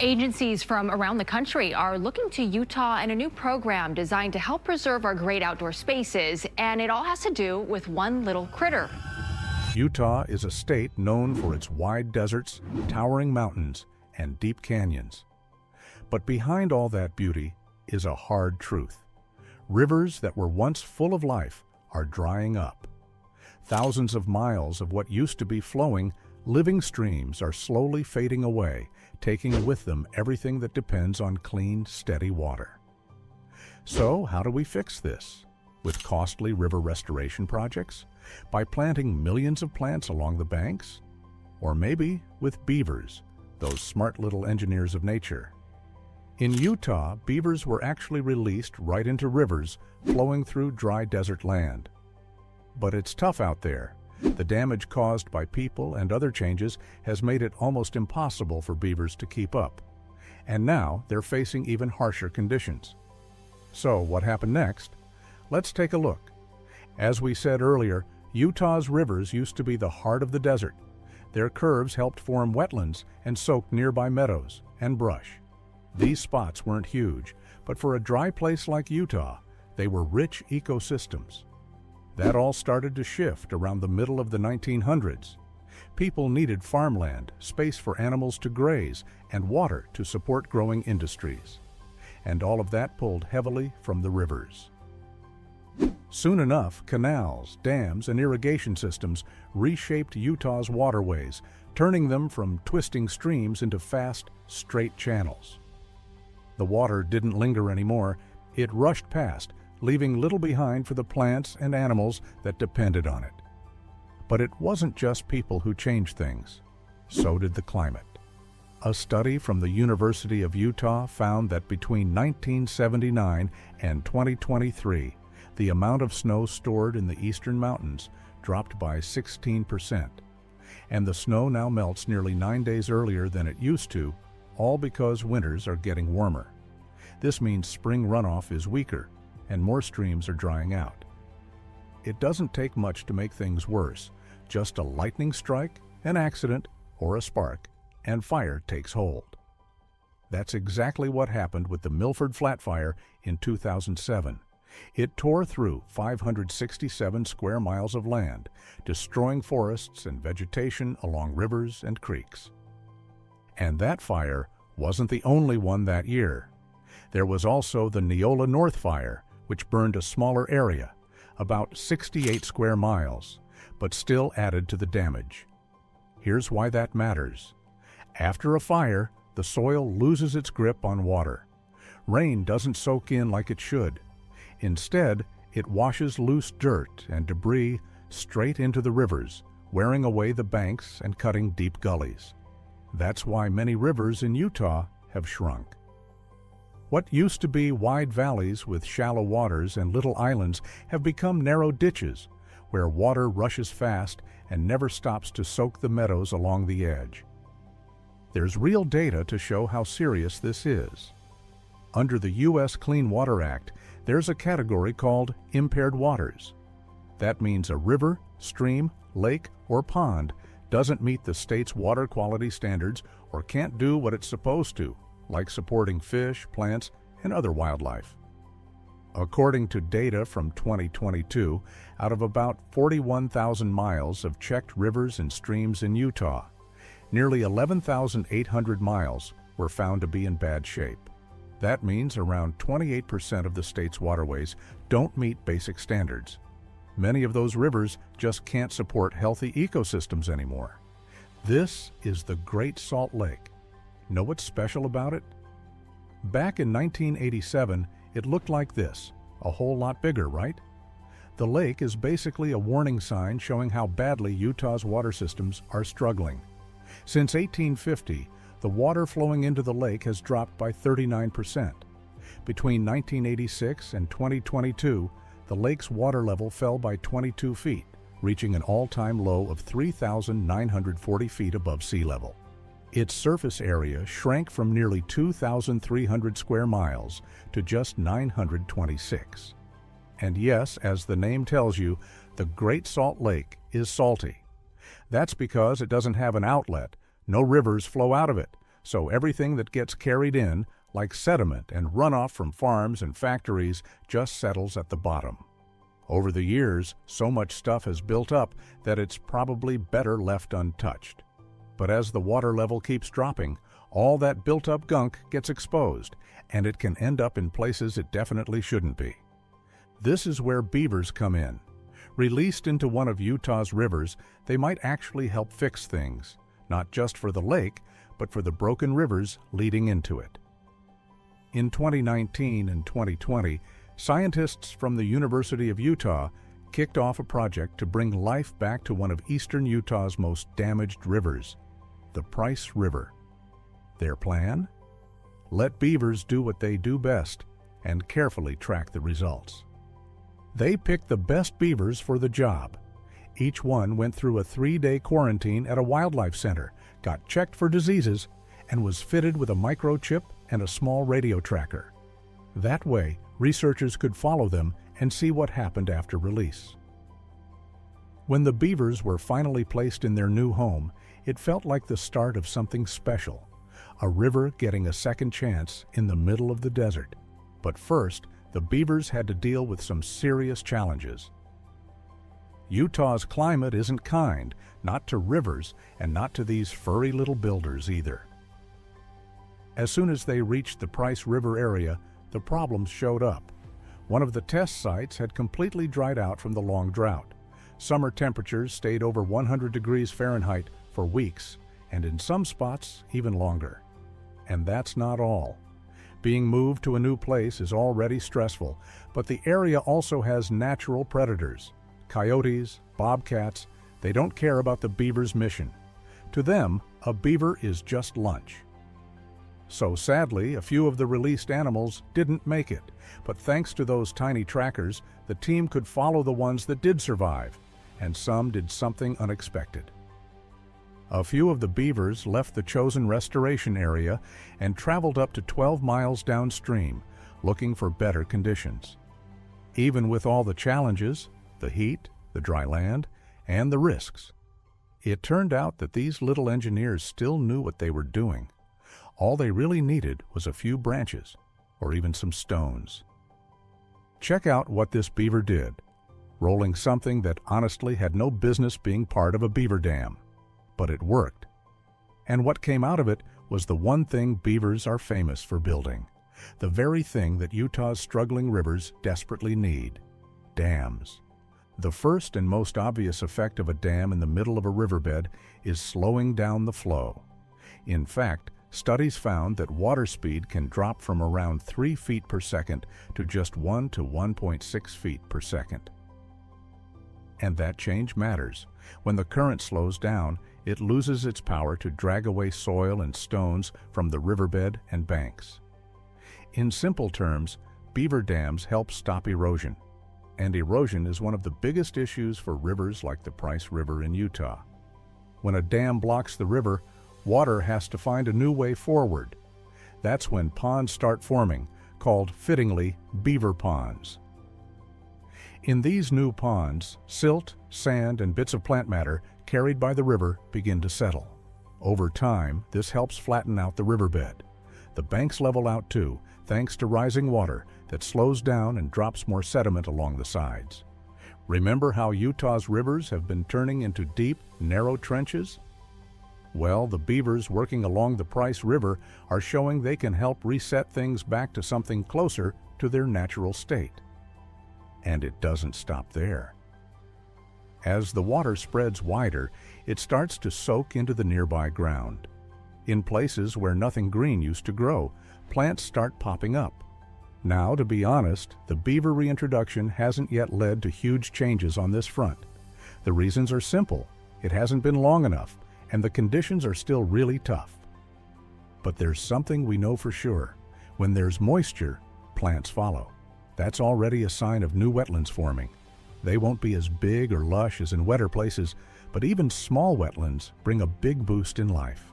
Agencies from around the country are looking to Utah in a new program designed to help preserve our great outdoor spaces, and it all has to do with one little critter. Utah is a state known for its wide deserts, towering mountains, and deep canyons. But behind all that beauty is a hard truth. Rivers that were once full of life are drying up. Thousands of miles of what used to be flowing, living streams are slowly fading away, taking with them everything that depends on clean, steady water. So, how do we fix this? With costly river restoration projects? By planting millions of plants along the banks? Or maybe with beavers, those smart little engineers of nature? In Utah, beavers were actually released right into rivers flowing through dry desert land. But it's tough out there. The damage caused by people and other changes has made it almost impossible for beavers to keep up. And now they're facing even harsher conditions. So what happened next? Let's take a look. As we said earlier, Utah's rivers used to be the heart of the desert. Their curves helped form wetlands and soaked nearby meadows and brush. These spots weren't huge, but for a dry place like Utah, they were rich ecosystems. That all started to shift around the middle of the 1900s. People needed farmland, space for animals to graze, and water to support growing industries. And all of that pulled heavily from the rivers. Soon enough, canals, dams, and irrigation systems reshaped Utah's waterways, turning them from twisting streams into fast, straight channels. The water didn't linger anymore. It rushed past, leaving little behind for the plants and animals that depended on it. But it wasn't just people who changed things. So did the climate. A study from the University of Utah found that between 1979 and 2023, the amount of snow stored in the eastern mountains dropped by 16%. And the snow now melts nearly 9 days earlier than it used to, all because winters are getting warmer. This means spring runoff is weaker, and more streams are drying out. It doesn't take much to make things worse. Just a lightning strike, an accident, or a spark, and fire takes hold. That's exactly what happened with the Milford Flat Fire in 2007. It tore through 567 square miles of land, destroying forests and vegetation along rivers and creeks. And that fire wasn't the only one that year. There was also the Neola North Fire, which burned a smaller area, about 68 square miles, but still added to the damage. Here's why that matters. After a fire, the soil loses its grip on water. Rain doesn't soak in like it should. Instead, it washes loose dirt and debris straight into the rivers, wearing away the banks and cutting deep gullies. That's why many rivers in Utah have shrunk. What used to be wide valleys with shallow waters and little islands have become narrow ditches, where water rushes fast and never stops to soak the meadows along the edge. There's real data to show how serious this is. Under the U.S. Clean Water Act, there's a category called impaired waters. That means a river, stream, lake, or pond doesn't meet the state's water quality standards or can't do what it's supposed to, like supporting fish, plants, and other wildlife. According to data from 2022, out of about 41,000 miles of checked rivers and streams in Utah, nearly 11,800 miles were found to be in bad shape. That means around 28% of the state's waterways don't meet basic standards. Many of those rivers just can't support healthy ecosystems anymore. This is the Great Salt Lake. Know what's special about it? Back in 1987, it looked like this, a whole lot bigger, right? The lake is basically a warning sign showing how badly Utah's water systems are struggling. Since 1850, the water flowing into the lake has dropped by 39%. Between 1986 and 2022, the lake's water level fell by 22 feet, reaching an all-time low of 3,940 feet above sea level. Its surface area shrank from nearly 2,300 square miles to just 926. And yes, as the name tells you, the Great Salt Lake is salty. That's because it doesn't have an outlet. No rivers flow out of it, So everything that gets carried in, like sediment and runoff from farms and factories, just settles at the bottom. Over the years, so much stuff has built up that it's probably better left untouched. But as the water level keeps dropping, all that built-up gunk gets exposed, and it can end up in places it definitely shouldn't be. This is where beavers come in. Released into one of Utah's rivers, they might actually help fix things, not just for the lake, but for the broken rivers leading into it. In 2019 and 2020, scientists from the University of Utah kicked off a project to bring life back to one of eastern Utah's most damaged rivers, the Price River. Their plan? Let beavers do what they do best and carefully track the results. They picked the best beavers for the job. Each one went through a 3-day quarantine at a wildlife center, got checked for diseases, and was fitted with a microchip and a small radio tracker. That way, researchers could follow them and see what happened after release. When the beavers were finally placed in their new home, it felt like the start of something special, a river getting a second chance in the middle of the desert. But first, the beavers had to deal with some serious challenges. Utah's climate isn't kind, not to rivers and not to these furry little builders either. As soon as they reached the Price River area, the problems showed up. One of the test sites had completely dried out from the long drought. Summer temperatures stayed over 100 degrees Fahrenheit for weeks, and in some spots, even longer. And that's not all. Being moved to a new place is already stressful, but the area also has natural predators. Coyotes, bobcats, they don't care about the beaver's mission. To them, a beaver is just lunch. So sadly, a few of the released animals didn't make it, but thanks to those tiny trackers, the team could follow the ones that did survive, and some did something unexpected. A few of the beavers left the chosen restoration area and traveled up to 12 miles downstream, looking for better conditions. Even with all the challenges, the heat, the dry land, and the risks, it turned out that these little engineers still knew what they were doing. All they really needed was a few branches, or even some stones. Check out what this beaver did, rolling something that honestly had no business being part of a beaver dam. But it worked. And what came out of it was the one thing beavers are famous for building, the very thing that Utah's struggling rivers desperately need: dams. The first and most obvious effect of a dam in the middle of a riverbed is slowing down the flow. In fact, studies found that water speed can drop from around 3 feet per second to just 1 to 1.6 feet per second. And that change matters. When the current slows down, it loses its power to drag away soil and stones from the riverbed and banks. In simple terms, beaver dams help stop erosion. And erosion is one of the biggest issues for rivers like the Price River in Utah. When a dam blocks the river, water has to find a new way forward. That's when ponds start forming, called fittingly beaver ponds. In these new ponds, silt, sand, and bits of plant matter carried by the river begin to settle. Over time, this helps flatten out the riverbed. The banks level out too, thanks to rising water that slows down and drops more sediment along the sides. Remember how Utah's rivers have been turning into deep, narrow trenches? Well, the beavers working along the Price River are showing they can help reset things back to something closer to their natural state. And it doesn't stop there. As the water spreads wider, it starts to soak into the nearby ground. In places where nothing green used to grow, plants start popping up. Now, to be honest, the beaver reintroduction hasn't yet led to huge changes on this front. The reasons are simple. It hasn't been long enough, and the conditions are still really tough. But there's something we know for sure. When there's moisture, plants follow. That's already a sign of new wetlands forming. They won't be as big or lush as in wetter places, but even small wetlands bring a big boost in life.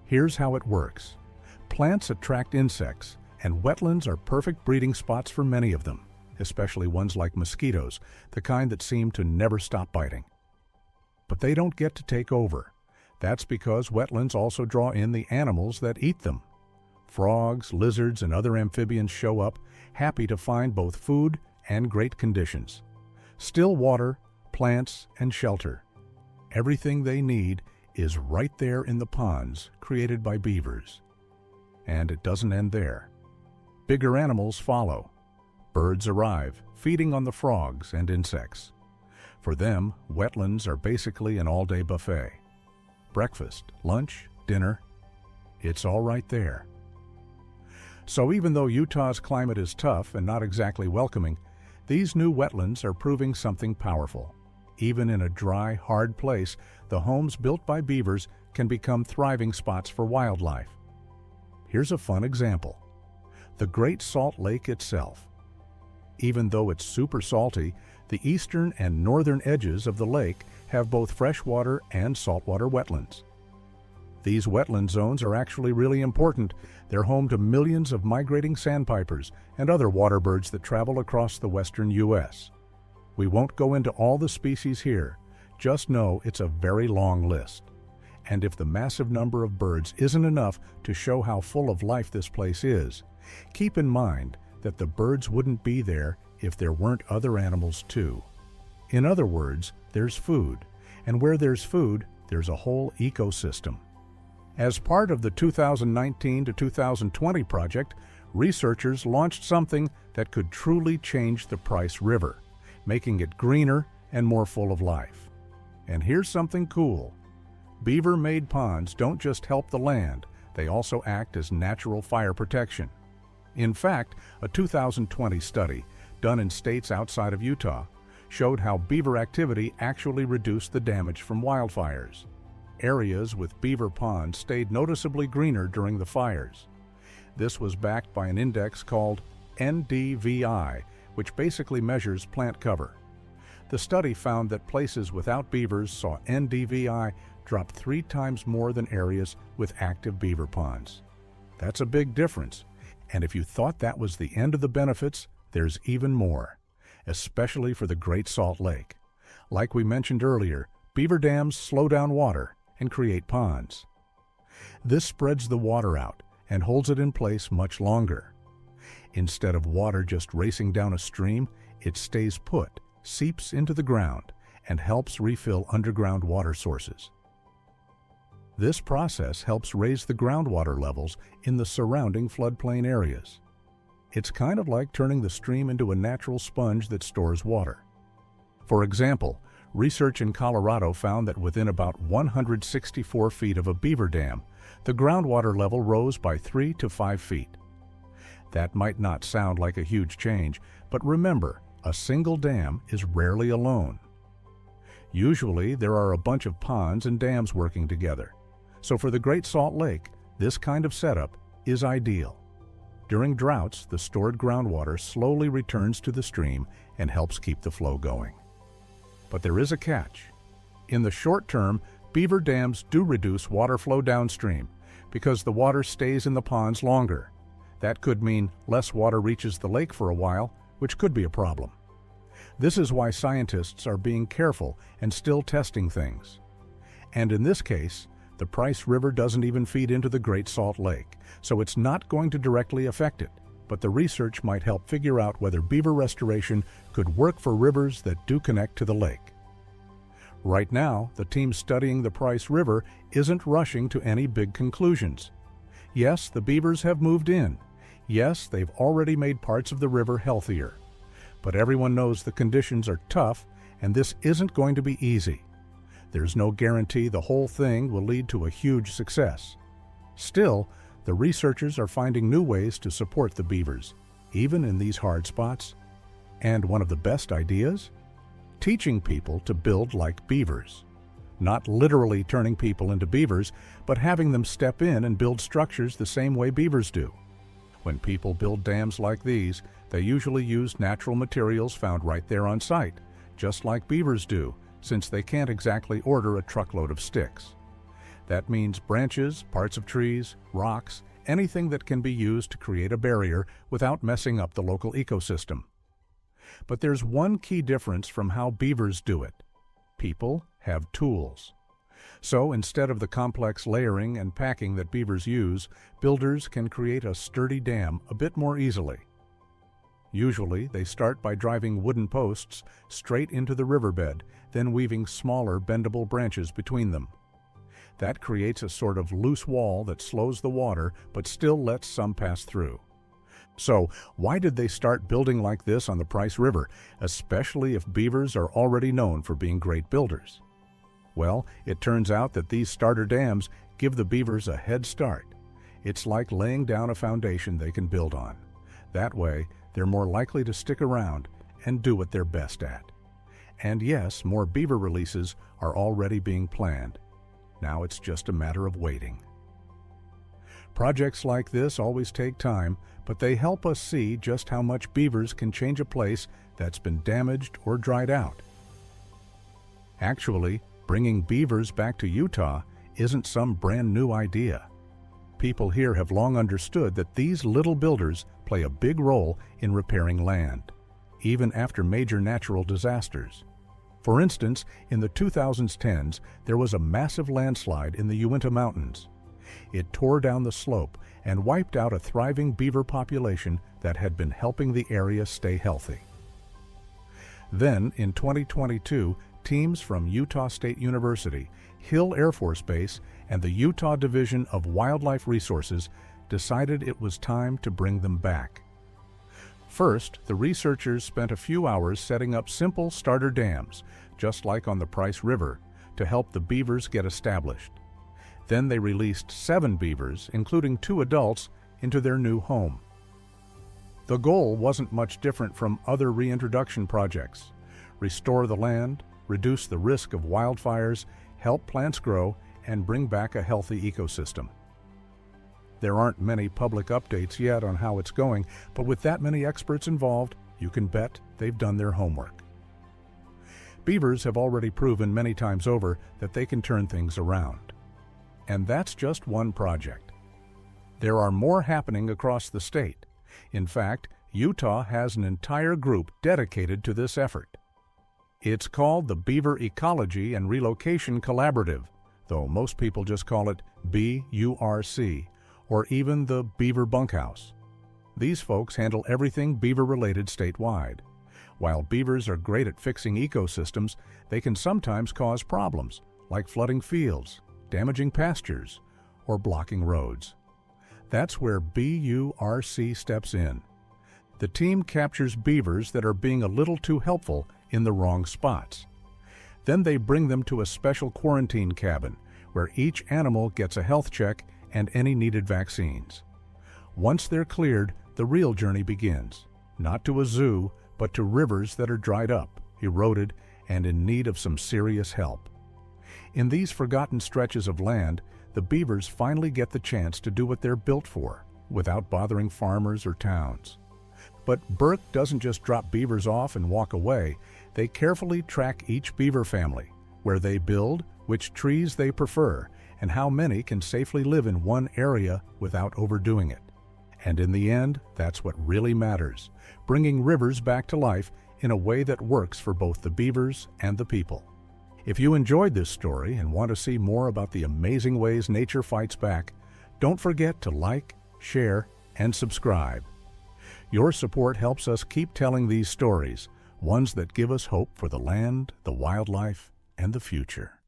Here's how it works. Plants attract insects, and wetlands are perfect breeding spots for many of them, especially ones like mosquitoes, the kind that seem to never stop biting. But they don't get to take over. That's because wetlands also draw in the animals that eat them. Frogs, lizards, and other amphibians show up, happy to find both food and great conditions. Still water, plants, and shelter. Everything they need is right there in the ponds created by beavers. And it doesn't end there. Bigger animals follow. Birds arrive, feeding on the frogs and insects. For them, wetlands are basically an all-day buffet. Breakfast, lunch, dinner, it's all right there. So even though Utah's climate is tough and not exactly welcoming, these new wetlands are proving something powerful. Even in a dry, hard place, the homes built by beavers can become thriving spots for wildlife. Here's a fun example. The Great Salt Lake itself. Even though it's super salty, the eastern and northern edges of the lake have both freshwater and saltwater wetlands. These wetland zones are actually really important. They're home to millions of migrating sandpipers and other water birds that travel across the western U.S. We won't go into all the species here. Just know it's a very long list. And if the massive number of birds isn't enough to show how full of life this place is, keep in mind that the birds wouldn't be there if there weren't other animals too. In other words, there's food, and where there's food, there's a whole ecosystem. As part of the 2019 to 2020 project, researchers launched something that could truly change the Price River, making it greener and more full of life. And here's something cool. Beaver-made ponds don't just help the land, they also act as natural fire protection. In fact, a 2020 study, done in states outside of Utah, showed how beaver activity actually reduced the damage from wildfires. Areas with beaver ponds stayed noticeably greener during the fires. This was backed by an index called NDVI, which basically measures plant cover. The study found that places without beavers saw NDVI drop 3 times more than areas with active beaver ponds. That's a big difference, and if you thought that was the end of the benefits, there's even more, especially for the Great Salt Lake. Like we mentioned earlier, beaver dams slow down water and create ponds. This spreads the water out and holds it in place much longer. Instead of water just racing down a stream, it stays put, seeps into the ground, and helps refill underground water sources. This process helps raise the groundwater levels in the surrounding floodplain areas. It's kind of like turning the stream into a natural sponge that stores water. For example, research in Colorado found that within about 164 feet of a beaver dam, the groundwater level rose by 3 to 5 feet. That might not sound like a huge change, but remember, a single dam is rarely alone. Usually, there are a bunch of ponds and dams working together. So for the Great Salt Lake, this kind of setup is ideal. During droughts, the stored groundwater slowly returns to the stream and helps keep the flow going. But there is a catch. In the short term, beaver dams do reduce water flow downstream because the water stays in the ponds longer. That could mean less water reaches the lake for a while, which could be a problem. This is why scientists are being careful and still testing things. And in this case, the Price River doesn't even feed into the Great Salt Lake, so it's not going to directly affect it, but the research might help figure out whether beaver restoration could work for rivers that do connect to the lake. Right now, the team studying the Price River isn't rushing to any big conclusions. Yes, the beavers have moved in. Yes, they've already made parts of the river healthier. But everyone knows the conditions are tough, and this isn't going to be easy. There's no guarantee the whole thing will lead to a huge success. Still, the researchers are finding new ways to support the beavers, even in these hard spots. And one of the best ideas? Teaching people to build like beavers. Not literally turning people into beavers, but having them step in and build structures the same way beavers do. When people build dams like these, they usually use natural materials found right there on site, just like beavers do, since they can't exactly order a truckload of sticks. That means branches, parts of trees, rocks, anything that can be used to create a barrier without messing up the local ecosystem. But there's one key difference from how beavers do it. People have tools. So instead of the complex layering and packing that beavers use, builders can create a sturdy dam a bit more easily. Usually, they start by driving wooden posts straight into the riverbed, then weaving smaller bendable branches between them. That creates a sort of loose wall that slows the water but still lets some pass through. So, why did they start building like this on the Price River, especially if beavers are already known for being great builders? Well, it turns out that these starter dams give the beavers a head start. It's like laying down a foundation they can build on. That way, they're more likely to stick around and do what they're best at. And yes, more beaver releases are already being planned. Now it's just a matter of waiting. Projects like this always take time, but they help us see just how much beavers can change a place that's been damaged or dried out. Actually, bringing beavers back to Utah isn't some brand new idea. People here have long understood that these little builders play a big role in repairing land, even after major natural disasters. For instance, in the 2010s, there was a massive landslide in the Uinta Mountains. It tore down the slope and wiped out a thriving beaver population that had been helping the area stay healthy. Then, in 2022, teams from Utah State University, Hill Air Force Base, and the Utah Division of Wildlife Resources decided it was time to bring them back. First, the researchers spent a few hours setting up simple starter dams, just like on the Price River, to help the beavers get established. Then they released 7 beavers, including 2 adults, into their new home. The goal wasn't much different from other reintroduction projects: restore the land, reduce the risk of wildfires, help plants grow, and bring back a healthy ecosystem. There aren't many public updates yet on how it's going, but with that many experts involved, you can bet they've done their homework. Beavers have already proven many times over that they can turn things around. And that's just one project. There are more happening across the state. In fact, Utah has an entire group dedicated to this effort. It's called the Beaver Ecology and Relocation Collaborative, though most people just call it BURC, or even the Beaver Bunkhouse. These folks handle everything beaver-related statewide. While beavers are great at fixing ecosystems, they can sometimes cause problems, like flooding fields, damaging pastures, or blocking roads. That's where BURC steps in. The team captures beavers that are being a little too helpful in the wrong spots. Then they bring them to a special quarantine cabin, where each animal gets a health check and any needed vaccines. Once they're cleared, the real journey begins, not to a zoo, but to rivers that are dried up, eroded, and in need of some serious help. In these forgotten stretches of land, the beavers finally get the chance to do what they're built for, without bothering farmers or towns. But Burke doesn't just drop beavers off and walk away. They carefully track each beaver family, where they build, which trees they prefer, and how many can safely live in one area without overdoing it. And in the end, that's what really matters, bringing rivers back to life in a way that works for both the beavers and the people. If you enjoyed this story and want to see more about the amazing ways nature fights back, don't forget to like, share, and subscribe. Your support helps us keep telling these stories, ones that give us hope for the land, the wildlife, and the future.